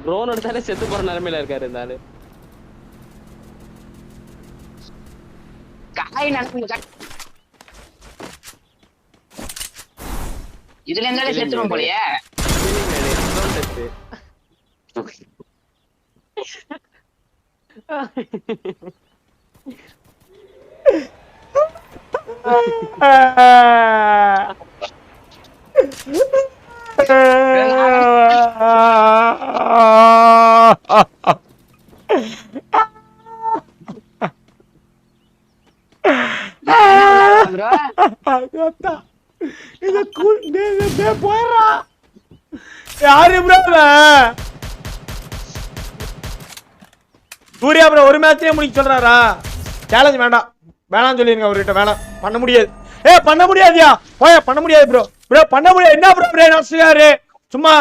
Drone எடுத்தாலே செத்து போற நிலைமையில இருக்காரு இந்த ஆளு. காய் நடக்குங்க. இதுல இருந்தாலே செத்துரும் போலயே. ட்ரோன் செத்து. போயிடா யாரு சூர்யா ப்ரோ ஒரு மேட்சே முடிக்க சொல்றாரா? சேலஞ்ச் வேண்டாம் வேணாம் சொல்லிருங்க அவர்கிட்ட. வேணாம் பண்ண முடியாது. பண்ண முடியாதியா போய பண்ண முடியாது ப்ரோ. ப்ரோ பண்ண முடியாது. என்ன ப்ரோ பிரேன் சும்மா